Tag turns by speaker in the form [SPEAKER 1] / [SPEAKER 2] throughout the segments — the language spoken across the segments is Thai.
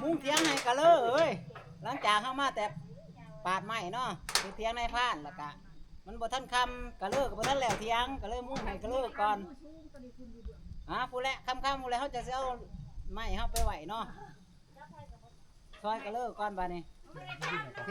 [SPEAKER 1] มุ่งเทียงให้กะเลอเอ้ยหลังจากเข้ามาแต่ปาดไม้เนาะคือเทียงในพานแล้วก็มันบ่ทันคำกะเลอก็บ่ทันแล้วเทียงก็เลยมุ่งให้กะเลอก่อนผู้แลคำผู้แลเขาจะเอาไม้เขาไปไหวเนาะซอยกะเลอก่อนบาดนี้โอเค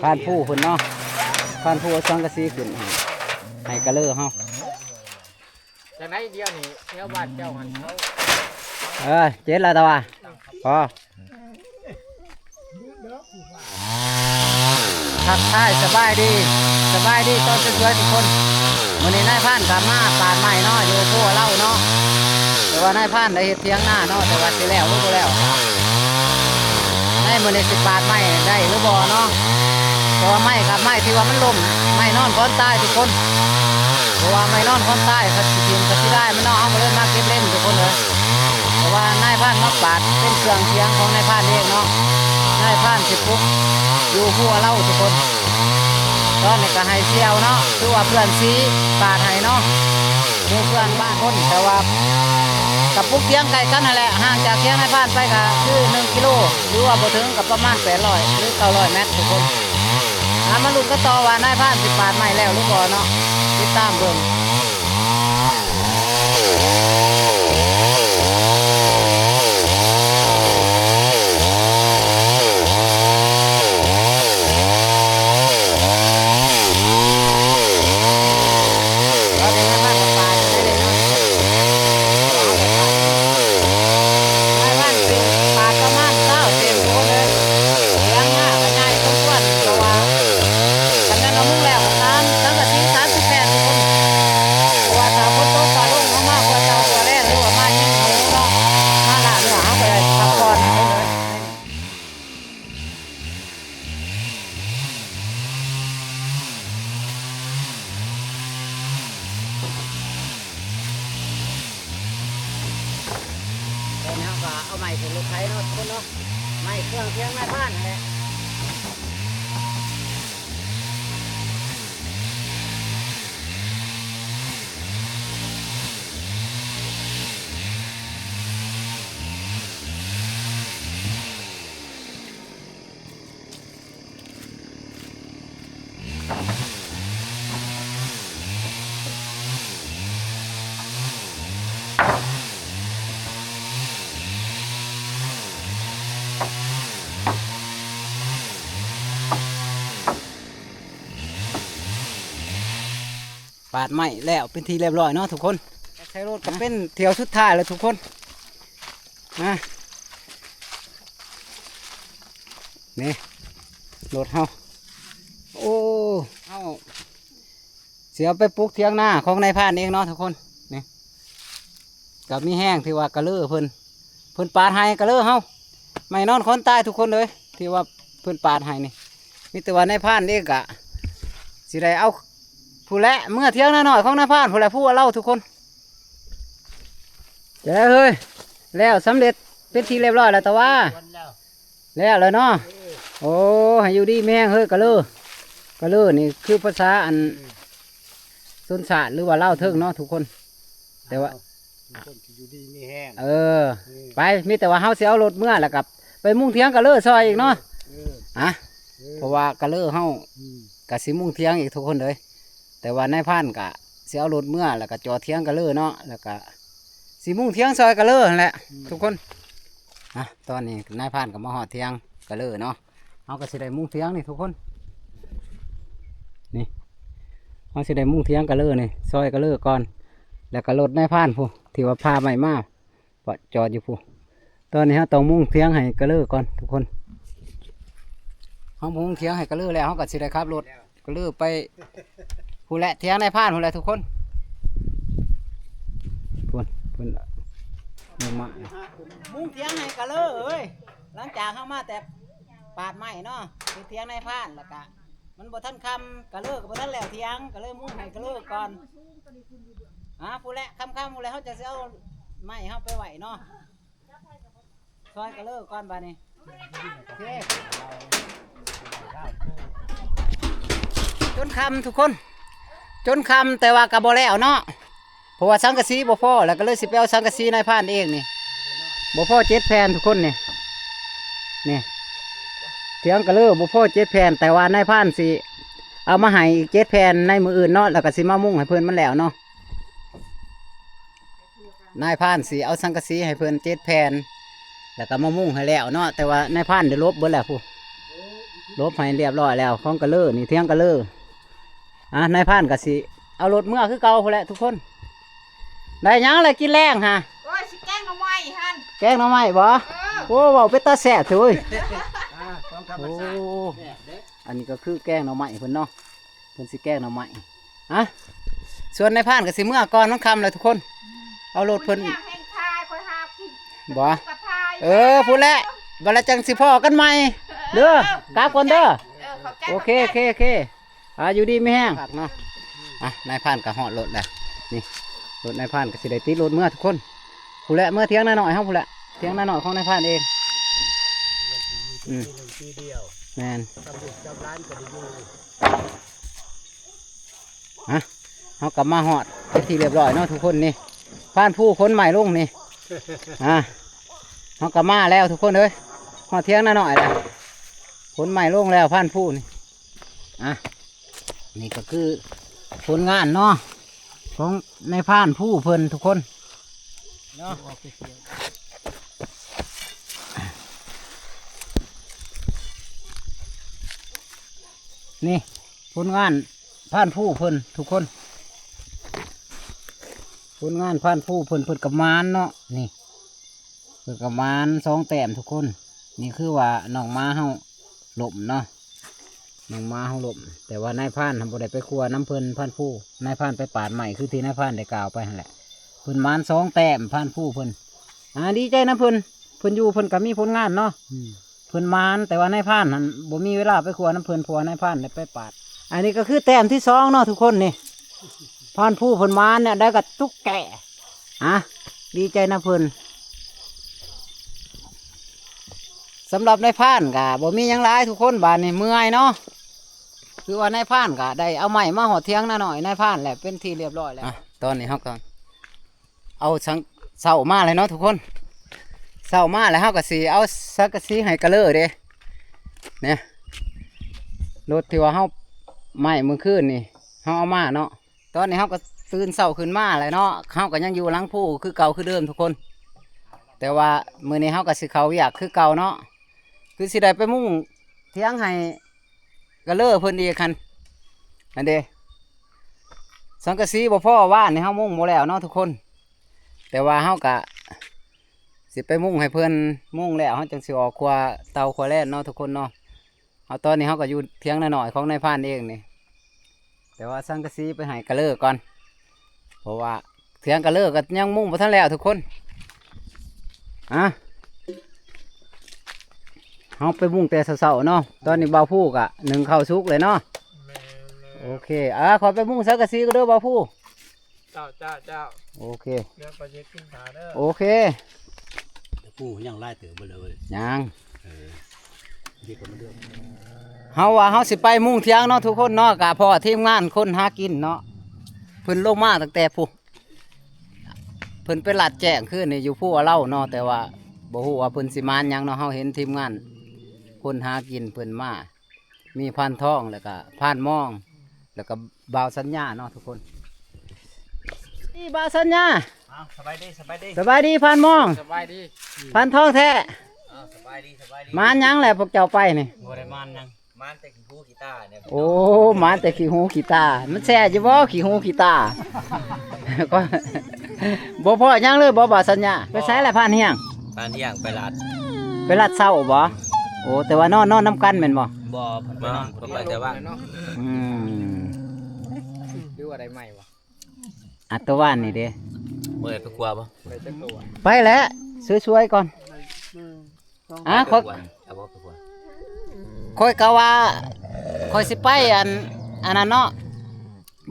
[SPEAKER 1] ผ่านผู้คนเนาะผ่านผู้สังกะสีขึ้นให้กะเลอเฮา
[SPEAKER 2] จากไหนเดียวนี่เที่ยวบ้านเจ้าหันเขา
[SPEAKER 1] เจ็ดแล้วตาว่าพอทักทายสบายดีตอนสวยๆทุกคนวันนี้นายพานกลับมาปาดใหม่เนาะอยู่พวกเล่าเนาะแต่ว่านายพานได้เห็ดเทียงหน้าเนาะแต่ว่าสิแล้วรู้แล้วนายมันได้สิปาดใหม่ได้หรือบ่เนาะเพราะว่าไม้กับไม้ที่ว่ามันล่มไม้นอนค้อนใต้ทุกคนเพราะว่าไม้นอนค้อนใต้สัตว์ทีมสัตว์ที่ได้มันนอนเอาไปเล่นมาเก็บเล่นทุกคนเลยเพราะว่านายพานมาปาดเป็นเครื่องเสียงของนายพานเองเนาะนายพานสิปุ๊บอยู่หัวเล่าทุกคนตอนนี้ก็ให้เชี่ยวเนาะคือว่าเพื่อนซีปาดให้เนาะมีเพื่อนบ้านคนแต่ว่ากับปุ๊กเทียงไกลกันนั่นแหละห่างจากเทียงนายพานไปก็คือ1 กิโลหรือว่าบ่ถึงกับประมาณ800หรือ900 เมตรทุกคนมาลุ้นก็ต่อว่านายพานสิปาดใหม่แล้วหรือบ่เนาะติดตามเบิ่งเอาใหม่ถึงลูกไข่เนาะทุกคนเนาะใหม่เครื่องเทียงนายพานนั่นแหละปาดไม้แล้วเป็นทีเรียบร้อยเนาะทุกคนใช้รถก็เป็นเที่ยวสุดท้ายเลยทุกคนนะนี่รถเฮาโอ้เฮาเสียไปปลูกเทียงหน้าของนายพานเองเนาะทุกคนนี่กับมีแห้งที่ว่ากระเลือเพิ่นปาดให้กระเลือเฮาไม่นอนคนตายทุกคนเลยที่ว่าเพิ่นปาดให้นี่มีแต่ว่านายพานเองกะสิได้เอาผู้และเมื่อเที่ยงหน่อยของนายพานผู้และผู้เล่าทุกคนเจ้เฮ้ยแล้วสำเร็จเป็นทีเรียบร้อยแล้วแต่ว่าแล้วเลยเนาะโอ้ให้อยู่ดีแม่งเฮ้ยกระเลือนี่คือภาษาอันสุนทรหรือว่าเล่าเทิงเนาะทุกคนแต่ว่า
[SPEAKER 2] อยู่ดีมีแห้ง
[SPEAKER 1] ไปมีแต่ว่าเฮาเสียเอารถเมื่อแล้วกับไปมุ่งเทียงกระเลือซอยอีกเนาะเพราะว่ากระเลือเฮากะสิมุ่งเทียงอีกทุกคนเลยแต่ว่านายพานกะเสียเอารถเมื่อแล้วก็จอดเทียงกระเลือเนาะแล้วก็สิมุ่งเทียงซอยกระเลือนั่นแหละทุกคนตอนนี้นายพานกับมาหอดเทียงกระเลือเนาะเอาก็สิได้มุ่งเทียงนี่ทุกคนนี่เอาสิได้มุ่งเทียงกระเลือนี่ซอยกระเลือก่อนแล้วก็รถนายพานผู้ที่ว่าพาใหม่มาจอดอยู่ผู้ ตอนนี้ฮะต้องมุ่งเทียงให้กระเลือก่อนทุกคนเขามุ่งเทียงให้กระเลือแล้วเขาก็สิได้ขับรถกระเลือไปผู้แหละเทียงในผ่านผู้แหละทุกคนพุ่นมามุ่งเทียงให้กระเลือเอ้ยหลังจากเข้ามาแต่ปาดไม้เนาะเทียงในผ่านแล้วก็มันบ่ทันคำกระเลือก็บ่ทันแล้วเทียงกระเลือมุ่งให้กระเลือก่อนผู้แหละคำผู้แหละเขาจะเอาไม้เขาไปไหวเนาะซอยกระเลิกก่อนบานี้โอเคจนคำทุกคนจนคำแต่ว่ากระบอกแล้วเนาะเพราะว่าสังกะสีบ่พอแล้วก็เลยสิไปเอาสังกะสีนายพรานเองนี่บ่พอ7 แผ่นทุกคนนี่เถียงกระเลิกบ่พอ7 แผ่นแต่ว่านายพรานสิเอามาให้อีก7 แผ่นในมืออื่นเนาะแล้วก็สิมามุ่งให้เพื่อนมันแล้วเนาะนายพรานสิเอาสังกะสีให้เพื่อน7 แผ่นแล้วก็มามุ่งให้แล้วเนาะแต่ว่านายพรานได้ลบเบิดแล้วผู้ลบให้เรียบร้อยแล้วของกระเลือนี่เที่ยงกระเลือนายพรานก็สิเอารถเมื่อคือเก่าพอแหละทุกคนได้ยังอะไรกินแรงฮะ
[SPEAKER 3] โอ้ยสิแกงหน่อไม้ฮัน
[SPEAKER 1] แกงหน่อไม้บ่โอ้เว้าเป็นตาแซ่บเถอะเว้ยโอ้อันนี้ก็คือแกงหน่อไม้เพิ่นเนาะเพิ่นสิแกงหน่อไม้ฮะส่วนนายพรานก็สิเมื่อก่อนมันค่ำเลยทุกคนเอารถเพิ่นบ่พูดแล้วบัดละจังสิพ่อกันใหม่เด้อกลับก่อนเด้อโอเคอยู่ดีไม่แห้งเนาะนายพรานก็ฮอดรถแล้วนี่รถนายพรานก็สิได้ติดรถเมื่อทุกคนพูดแล้วเมื่อเที่ยงหน่อยเฮาพูดแล้วเที่ยงหน่อยของนายพรานเองแม่นเฮากลับมาฮอดเป็นที่เรียบร้อยเนาะทุกคนนี่พรานผู้คนใหม่ลงนี่เขากลับมาแล้วทุกคนเลยมาเที่ยงหน่อยแล้วผลใหม่ลงแล้วพันผู้นี่นี่ก็คือผลงานเนาะของในพันผู้เพิ่นทุกคนเนาะนี่ผลงานพันผู้เพิ่นทุกคนผลงานพันผู้เพิ่นกับมานเนาะนี่เพิ่นกับมาน2 แต้มทุกคนนี่คือว่าน้องม้าเฮาหลบเนาะน้องม้าเฮาหลบแต่ว่านายพรานทำบ่ได้ไปครัวน้ำเพิ่นพันผู้นายพรานไปปาดใหม่คือที่นายพรานได้กล่าวไปนั่นแหละเพิ่นมาน2 แต้มพันผู้เพิ่นดีใจนะเพิ่นอยู่เพิ่นก็มีผลงานเนาะเพิ่นมานแต่ว่านายพรานนั่นบ่มีเวลาไปครัวน้ำเพิ่นเพราะว่านายพรานได้ไปปาดอันนี้ก็คือแต้มที่2เนาะทุกคนนี่พันผู้เพิ่นมานเนี่ยได้กับตุ๊กแกดีใจนะเพิ่นสำหรับนายพรานก็บ่มีหยังหลายทุกคนบ้านนี่เมื่อยเนาะคือว่านายพรานก็ได้เอาไม้มาหอดเทียงหน่อยนายพรานแหละเป็นที่เรียบร้อยแล้วตอนนี้เฮาก็เอาเสามาเลยเนาะทุกคนเสามาแล้วเฮาก็สิเอาสังกะสีให้กระเลือเด้เนี่ยรถที่ว่าเฮาไม้มื้อคืนนี่เฮาเอามาเนาะตอนนี้เฮาก็ตื่นเสาขึ้นมาเลยเนาะเฮาก็ยังอยู่หลังผู้คือเก่าคือเดิมทุกคนแต่ว่ามื้อนี้เฮาก็สิเขาอยากคือเก่าเนาะคือสิได้ไปมุ่งเที่ยงให้กระเลือเพิ่นอีกคันอันเดสังกะสีบ่พ่อว่านนี่เฮามุ่งบ่แล้วเนาะทุกคนแต่ว่าเฮาก็สิไปมุ่งให้เพิ่นมุ่งแล้วเฮาจังสิออกครัวเตาครัวแล่นเนาะทุกคนเนาะเอาตอนนี้เฮาก็อยู่เที่ยงหน่อยของนายพรานเองนี่แต่ว่าสังกะสีไปให้กระเลือก่อนเพราะว่าเที่ยงกระเลือก็ยังมุ่งบ่ทันแล้วทุกคนเอาไปมุ่งแต่เสาๆเนาะตอนนี้บ่าวผู้กะ1ข้าวสุกเลยเนาะโอเคขอไปมุ่งสังกะสีก็เด้อบ่าวผู้
[SPEAKER 2] เจ้า
[SPEAKER 1] โอเค
[SPEAKER 2] เดี๋ยวไปเย็ดขึ้นขาเด้อ
[SPEAKER 1] โอเค
[SPEAKER 4] ผู้ยังไล่เต๋อไปเลย
[SPEAKER 1] ยัง
[SPEAKER 4] เด็กก็มาเดือด
[SPEAKER 1] เฮาว่าเฮาสิไปมุ่งเที่ยงเนาะทุกคนเนาะกะพอทีมงานคนหากินเนาะเพิ่นลงมาตั้งแต่ผู้เพิ่นไปลัดแจ้งขึ้นนี่อยู่ผู้เล่าเนาะแต่ว่าบ่ฮู้ว่าเพิ่นสิมานยังเนาะเฮาเห็นทีมงานคนหากินเพิ่นมามีพานทองแล้วก็พานมองแล้วก็บ่าวสัญญาเนาะทุกคนนี่บ่าวสัญญา
[SPEAKER 4] สบายดี
[SPEAKER 1] พานมอง
[SPEAKER 2] สบายดี
[SPEAKER 1] พานทองแท้
[SPEAKER 4] สบายดี
[SPEAKER 1] มานยังแหละพวกเจ้าไปนี่
[SPEAKER 4] บ่ได้มานยังมานแต่ขี้หูขี้ตาเนี่ย
[SPEAKER 1] โอ้มานแต่ขี้หูขี้ตามันแซ่อยู่บ่ขี้หูขี้ตาก็บ่พอยังเลยบ่บ่าวสัญญาไปใช้แหละพานเฮียง
[SPEAKER 4] ปานเที่ยงไปลาด
[SPEAKER 1] ไปลาดเช้าบ่โอ้แต่ว่านอนน้ำกันแม่นบ่
[SPEAKER 4] บ่เพิ่นไปนอนเพิ่นไปแต่ว่า
[SPEAKER 2] เนาะ
[SPEAKER 1] อืม
[SPEAKER 2] หรือว่าได้ใหม่วะ
[SPEAKER 1] อัตวานนี่เด้
[SPEAKER 4] บ่ได้ไปกลัวบ่
[SPEAKER 2] ไปจักตัว
[SPEAKER 1] ไปแล้วสวยๆก่อนอ่ะค่อย
[SPEAKER 4] เอาบ่ไปกลัว
[SPEAKER 1] ค่อยกะว่าค่อยสิไปอันนั้นเนาะ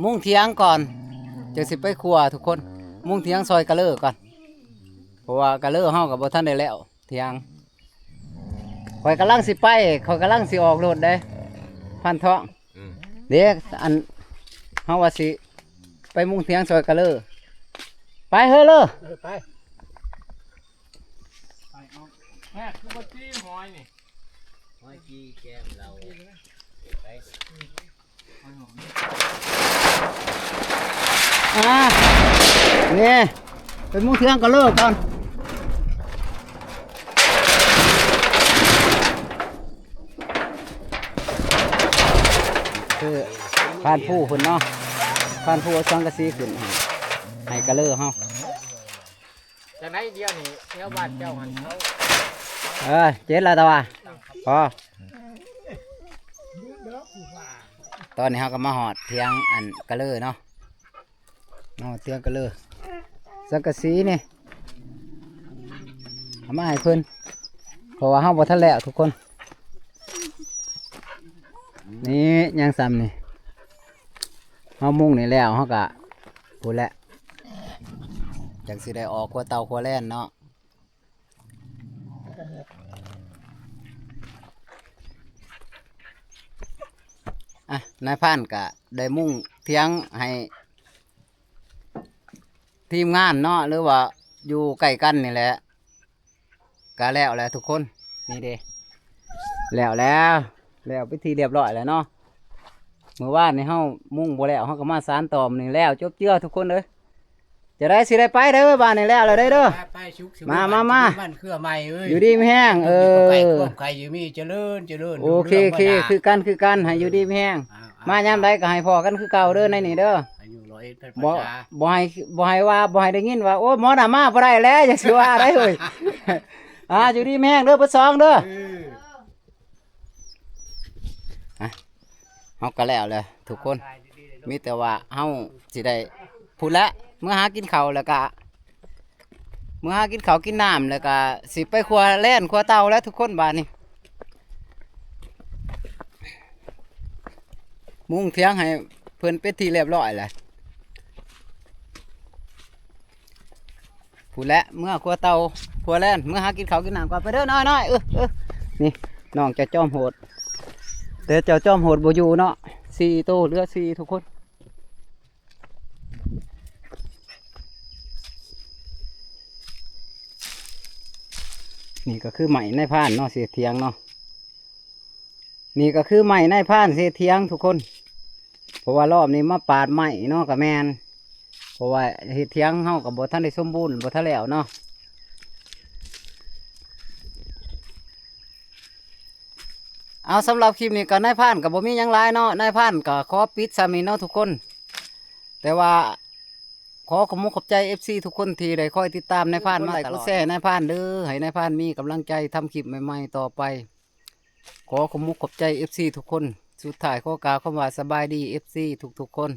[SPEAKER 1] มุ่งเถียงก่อนจะสิไปครัวทุกคนมุ่งเถียงซอยกะเลอก่อนเพราะว่ากะเลอเฮาก็บ่ทันได้แล้วเถียงค่อยกำลังสิไปค่อยกำลังสิออกรถเด้พันทอง
[SPEAKER 4] อืม
[SPEAKER 1] เด็กอันเฮาว่าสิไปมุ่งเถียงซอยกะเลอไปเฮ้อเลอ
[SPEAKER 2] ไปแม่คือบ่จี้หอยนี่
[SPEAKER 4] ห้อยกี้แก้มเราไป
[SPEAKER 1] นี่ไปมุ่งเถียงกะเลอก่อนคือผ่านผู้เพิ่นเนาะผ่านผู้เอาสังกะสีขึ้นให้กะเลอเฮา
[SPEAKER 2] จากไหนเดียวนี่แถวบ้านเจ้าหันเขา
[SPEAKER 1] เจ็ดแล้วตัวพอตอนนี้เราก็มาหอดเทียงอันกะเลอเนาะมาหอดเทียงกะเลอสังกะสีนี่เอามาให้เพิ่นเพราะว่าเฮาบ่ทันแล้วทุกคนนี่ยังซ้ำนี่เฮามุ่งนี่แล้วเฮาก็พูดแล้วจังสิได้ออกครัวเตาครัวแล่นเนาะอ่ะนายพรานก็ได้มุ่งเทียงให้ทีมงานเนาะหรือว่าอยู่ใกล้กันนี่แหละก็แล้วแหละทุกคนนี่เด้แล้วพิธีเรียบร้อยแล้วเนาะเมื่อวานนี่เฮามุ่งบ่แล้วเฮาก็มาสานต่อมนี่แล้วจบเจือทุกคนเลยจะได้สิได้ไปเด้อบ้านนี่แล้วเลยเด้อ
[SPEAKER 5] ไปชุก
[SPEAKER 1] มา
[SPEAKER 5] บ้านเครือใหม่เอ้ย
[SPEAKER 1] อยู่ดีไม่แห้ง
[SPEAKER 5] ไก่ควบไก่อยู่มีเจริญ
[SPEAKER 1] โอเคคือกันให้อยู่ดีไม่แห้งมายามใดก็ให้พอกันคือเก่าเด้อในนี่เด้อ
[SPEAKER 5] อายุร้อยเป็น
[SPEAKER 1] บ่
[SPEAKER 5] ภาษา
[SPEAKER 1] บ่ให้ได้ยินว่าโอ้หมอน่ะมาบ่ได้แล้วอย่าสิว่าได้เอ้ย อยู่ดีไม่แห้งเด้อเพิ่นสองเด้อเฮาก็แล้วเลยทุกคนมีแต่ว่าเฮาสิได้พูดแล้วเมื่อหากินข้าวแล้วก็เมื่อหากินข้าวกินน้ำแล้วก็สิไปครัวแล่นครัวเตาแล้วทุกคนบาดนี้มุงเถียงให้เพิ่นเป็นที่เรียบร้อยแล้วพูดแล้วเมื่อครัวเตาครัวแล่นเมื่อหากินข้าวกินน้ำก่อนไปเด้อน้อยนี่น้องจะจอมโหดแต่เจ้าจอมโหดบ่อยู่เนาะ4 โตเหลือ4ทุกคนนี่ก็คือใหม่ในพานเนาะเสียเทียงเนาะนี่ก็คือใหม่ในพานเสียเทียงทุกคนเพราะว่ารอบนี้มาปาดใหม่เนาะกับแมนเพราะว่าเฮ็ดเทียงเฮากับบ่ทันได้สมบูรณ์บ่ทันแล้วเนาะเอาสำหรับคลิปนี้ก็นายพานกับบ่มีหยังหลายเนาะนายพานก็ขอปิดซ้ำนี้เนาะทุกคนแต่ว่าขอขอบคุณขอบใจ FC ทุกคนที่ได้คอยติดตามนายพรานมาตลอดกดแชร์นายพรานเด้อให้นายพรานมีกำลังใจทำคลิปใหม่ๆต่อไปขอขอบคุณขอบใจ FC ทุกคนสุดท้ายขอกล่าวคำว่าสบายดี FC ทุกๆคน